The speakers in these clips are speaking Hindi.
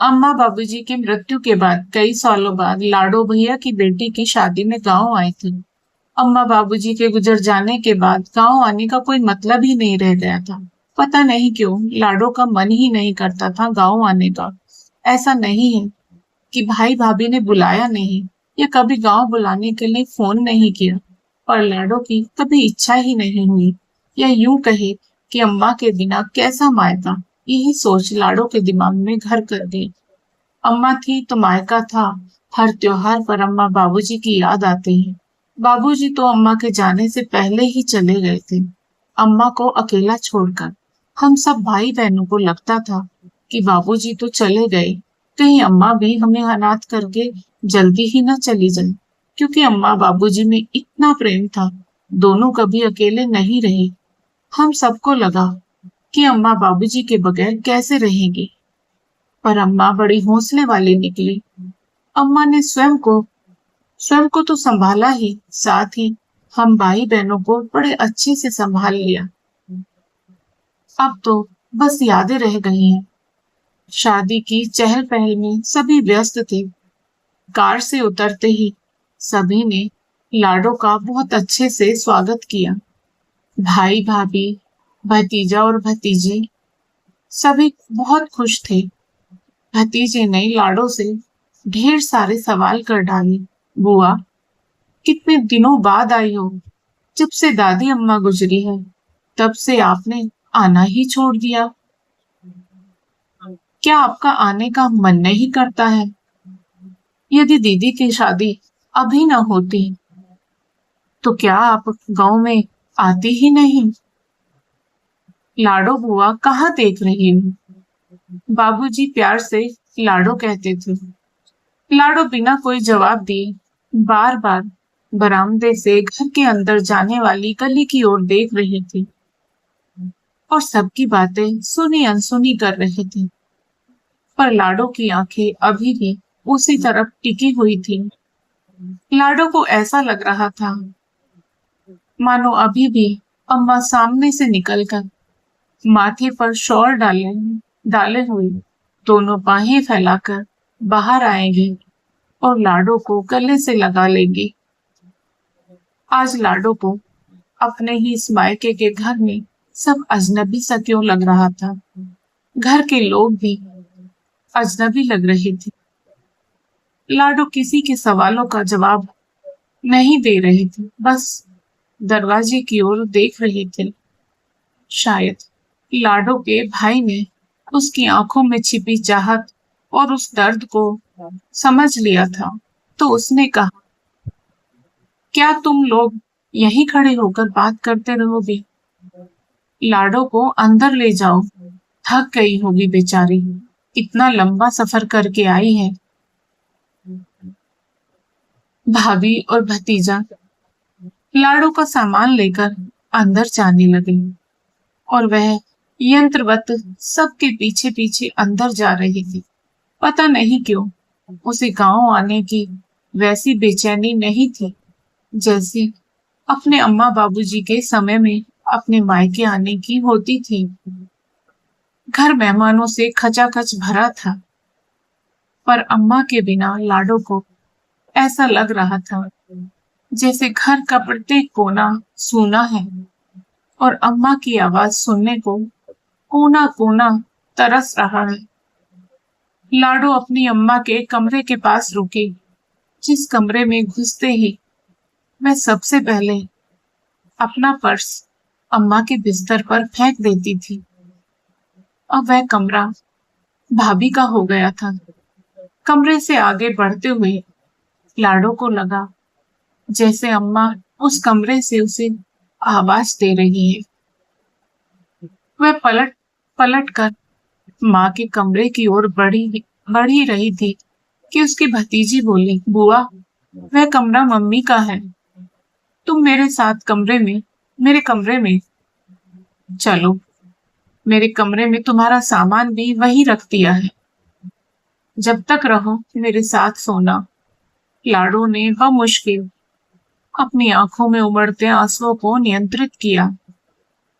अम्मा बाबूजी की मृत्यु के बाद कई सालों बाद लाडो भैया की बेटी की शादी में गांव आई थी। अम्मा बाबूजी के गुजर जाने के बाद गांव आने का कोई मतलब ही नहीं रह गया था। पता नहीं क्यों लाडो का मन ही नहीं करता था गांव आने का। ऐसा नहीं है कि भाई भाभी ने बुलाया नहीं या कभी गांव बुलाने के लिए फोन नहीं किया, पर लाडो की कभी इच्छा ही नहीं हुई। या यूं कहे कि अम्मा के बिना कैसा मायका, यही सोच लाडो के दिमाग में घर कर गई। अम्मा थी तो मायका था। हर त्योहार पर अम्मा बाबूजी की याद आती है। बाबूजी तो अम्मा के जाने से पहले ही चले गए थे, अम्मा को अकेला छोड़कर। हम सब भाई बहनों को लगता था कि बाबूजी तो चले गए, कहीं अम्मा भी हमें अनाथ करके जल्दी ही न चली जाए, क्योंकि अम्मा बाबूजी में इतना प्रेम था। दोनों कभी अकेले नहीं रहे। हम सबको लगा कि अम्मा बाबूजी के बगैर कैसे रहेंगी, पर अम्मा बड़ी हौसले वाली निकली। अम्मा ने स्वयं को तो संभाला ही, साथ ही हम भाई बहनों को बड़े अच्छे से संभाल लिया। अब तो बस यादें रह गई हैं। शादी की चहल पहल में सभी व्यस्त थे। कार से उतरते ही सभी ने लाडो का बहुत अच्छे से स्वागत किया। भाई भाभी, भतीजा और भतीजी सभी बहुत खुश थे। भतीजे ने लाडो से ढेर सारे सवाल कर डाले। बुआ, कितने दिनों बाद आई हो? जब से दादी अम्मा गुजरी है, तब से आपने आना ही छोड़ दिया। क्या आपका आने का मन नहीं करता है? यदि दीदी की शादी अभी न होती, तो क्या आप गांव में आती ही नहीं? लाडो बुआ कहाँ देख रही हूँ? बाबूजी प्यार से लाडो कहते थे। लाडो बिना कोई जवाब दिए बार बार बरामदे से घर के अंदर जाने वाली गली की ओर देख रही थी और सबकी बातें सुनी अनसुनी कर रहे थे। पर लाडो की आंखें अभी भी उसी तरफ टिकी हुई थी। लाडो को ऐसा लग रहा था मानो अभी भी अम्मा सामने से निकलकर माथे पर शॉल डाले डाले हुए दोनों बाहें फैलाकर बाहर आएंगी और लाडो को गले से लगा लेंगी। आज लाडो को अपने ही इस मायके के घर में सब अजनबी सा क्यों लग रहा था। घर के लोग भी अजनबी लग रहे थे। लाडो किसी के सवालों का जवाब नहीं दे रहे थे, बस दरवाजे की ओर देख रहे थे। शायद लाडो के भाई ने उसकी आंखों में छिपी चाहत और उस दर्द को समझ लिया था, तो उसने कहा, क्या तुम लोग यहीं खड़े होकर बात करते रहोगे? लाडो को अंदर ले जाओ, थक गई होगी बेचारी, इतना लंबा सफर करके आई है। भाभी और भतीजा लाडो का सामान लेकर अंदर जाने लगे और वह यंत्रवत सबके पीछे पीछे अंदर जा रही थी। पता नहीं क्यों उसे गांव आने की वैसी बेचैनी नहीं थी जैसी अपने अम्मा बाबूजी के समय में अपने मायके आने की होती थी। घर मेहमानों से खचाखच भरा था, पर अम्मा के बिना लाडो को ऐसा लग रहा था जैसे घर का प्रत्येक कोना सूना है और अम्मा की आवाज सुनने को कोना कोना तरस रहा है। लाडो अपनी अम्मा के कमरे के पास रुकी, जिस कमरे में घुसते ही मैं सबसे पहले अपना पर्स अम्मा के बिस्तर पर फेंक देती थी। अब वह कमरा भाभी का हो गया था। कमरे से आगे बढ़ते हुए लाडो को लगा जैसे अम्मा उस कमरे से उसे आवाज दे रही है। वह पलट पलट कर माँ के कमरे की ओर बढ़ी रही थी कि उसकी भतीजी बोली, बुआ, वह कमरा मम्मी का है, तुम मेरे कमरे में चलो। मेरे कमरे में तुम्हारा सामान भी वही रख दिया है, जब तक रहो मेरे साथ सोना। लाडो ने बमुश्किल अपनी आंखों में उमड़ते आंसुओं को नियंत्रित किया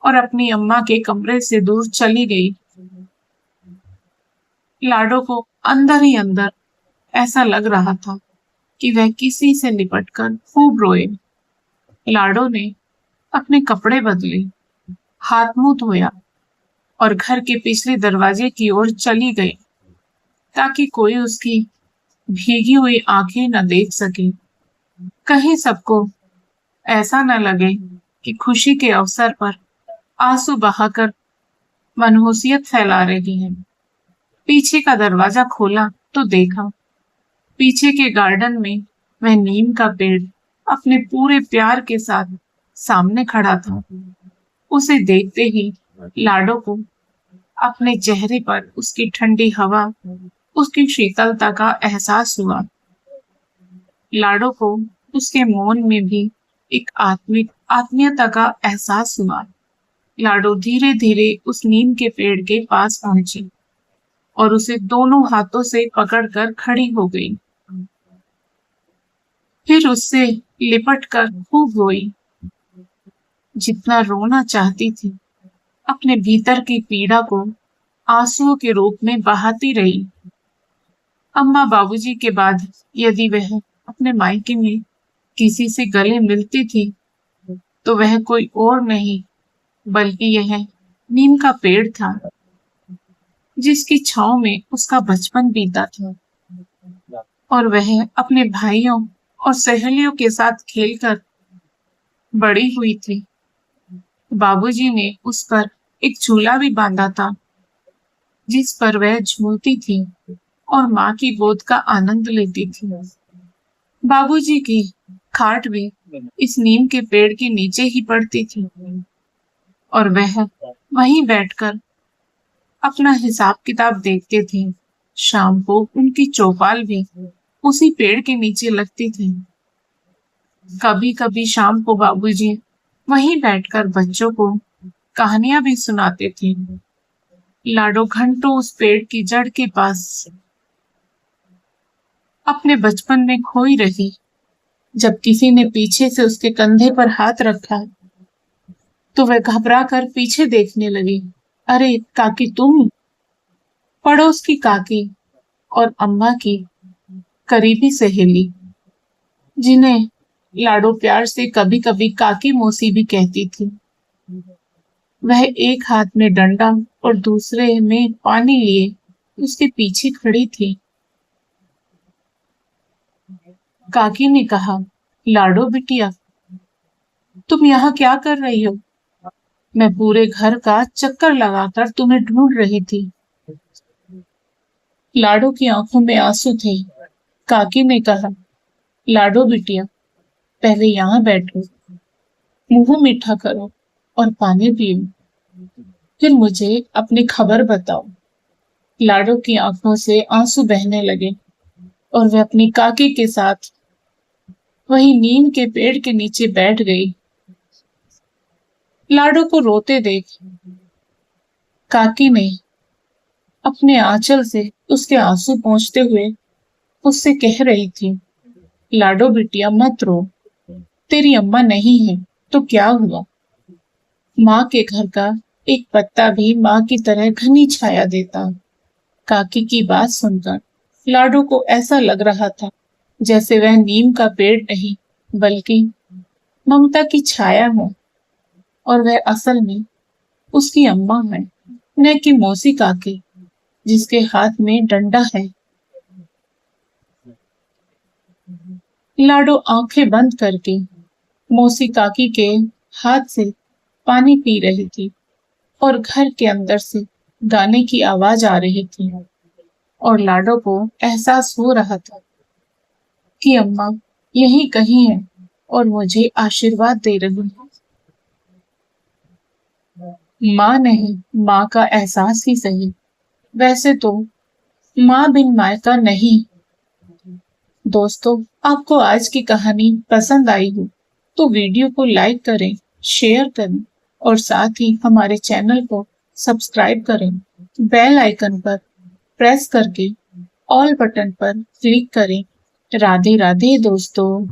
और अपनी अम्मा के कमरे से दूर चली गई। लाडो को अंदर ही अंदर ऐसा लग रहा था कि वह किसी से लिपटकर खूब रोए। लाडो ने अपने कपड़े बदले, हाथ मुंह धोया और घर के पिछले दरवाजे की ओर चली गई ताकि कोई उसकी भीगी हुई आंखें न देख सके। कहीं सबको ऐसा न लगे कि खुशी के अवसर पर आंसू बहाकर मनहूसियत फैला रही है। पीछे का दरवाजा खोला तो देखा पीछे के गार्डन में वह नीम का पेड़ अपने पूरे प्यार के साथ सामने खड़ा था। उसे देखते ही लाडो को अपने चेहरे पर उसकी ठंडी हवा, उसकी शीतलता का एहसास हुआ। लाडो को उसके मौन में भी एक आत्मीयता का एहसास हुआ। लाडो धीरे धीरे उस नीम के पेड़ के पास पहुंची और उसे दोनों हाथों से पकड़कर खड़ी हो गई। फिर उससे लिपटकर खूब रोई, जितना रोना चाहती थी। अपने भीतर की पीड़ा को आंसुओं के रूप में बहाती रही। अम्मा बाबूजी के बाद यदि वह अपने मायके में किसी से गले मिलती थी तो वह कोई और नहीं बल्कि यह नीम का पेड़ था, जिसकी छांव में उसका बचपन बीता था और वह अपने भाइयों और सहेलियों के साथ खेलकर बड़ी हुई थी। बाबूजी ने उस पर एक झूला भी बांधा था, जिस पर वह झूलती थी और माँ की गोद का आनंद लेती थी। बाबूजी की खाट भी इस नीम के पेड़ के नीचे ही पड़ती थी और वह वहीं बैठकर अपना हिसाब किताब देखते थे। शाम को उनकी चौपाल भी उसी पेड़ के नीचे लगती थी। कभी कभी शाम को बाबूजी वहीं बैठकर बच्चों को कहानियां भी सुनाते थे। लाडो घंटों उस पेड़ की जड़ के पास अपने बचपन में खोई रही। जब किसी ने पीछे से उसके कंधे पर हाथ रखा तो वह घबरा कर पीछे देखने लगी। अरे काकी तुम? पड़ोस की काकी और अम्मा की करीबी सहेली, जिन्हें लाडो प्यार से कभी कभी काकी मौसी भी कहती थी। वह एक हाथ में डंडा और दूसरे में पानी लिए उसके पीछे खड़ी थी। काकी ने कहा, लाडो बिटिया, तुम यहाँ क्या कर रही हो? मैं पूरे घर का चक्कर लगाकर तुम्हें ढूंढ रही थी। लाडो की आंखों में आंसू थे। काकी ने कहा, लाडो बिटिया, पहले यहाँ बैठो, मुंह मीठा करो और पानी पियो, फिर मुझे अपनी खबर बताओ। लाडो की आंखों से आंसू बहने लगे और वह अपनी काकी के साथ वही नीम के पेड़ के नीचे बैठ गई। लाडो को रोते देख काकी ने अपने आंचल से उसके आंसू पोंछते हुए उससे कह रही थी, लाडो बिटिया मत रो, तेरी अम्मा नहीं है तो क्या हुआ? माँ के घर का एक पत्ता भी माँ की तरह घनी छाया देता। काकी की बात सुनकर लाडो को ऐसा लग रहा था जैसे वह नीम का पेड़ नहीं बल्कि ममता की छाया हो और वह असल में उसकी अम्मा है, न कि मौसी काकी जिसके हाथ में डंडा है। लाडो आंखें बंद करके मौसी काकी के हाथ से पानी पी रही थी और घर के अंदर से गाने की आवाज आ रही थी और लाडो को एहसास हो रहा था कि अम्मा यहीं कहीं है और मुझे आशीर्वाद दे रही है। माँ नहीं, माँ का एहसास ही सही। वैसे तो माँ बिन मायका नहीं। दोस्तों, आपको आज की कहानी पसंद आई हो तो वीडियो को लाइक करें, शेयर करें और साथ ही हमारे चैनल को सब्सक्राइब करें। बेल आइकन पर प्रेस करके ऑल बटन पर क्लिक करें। राधे राधे दोस्तों।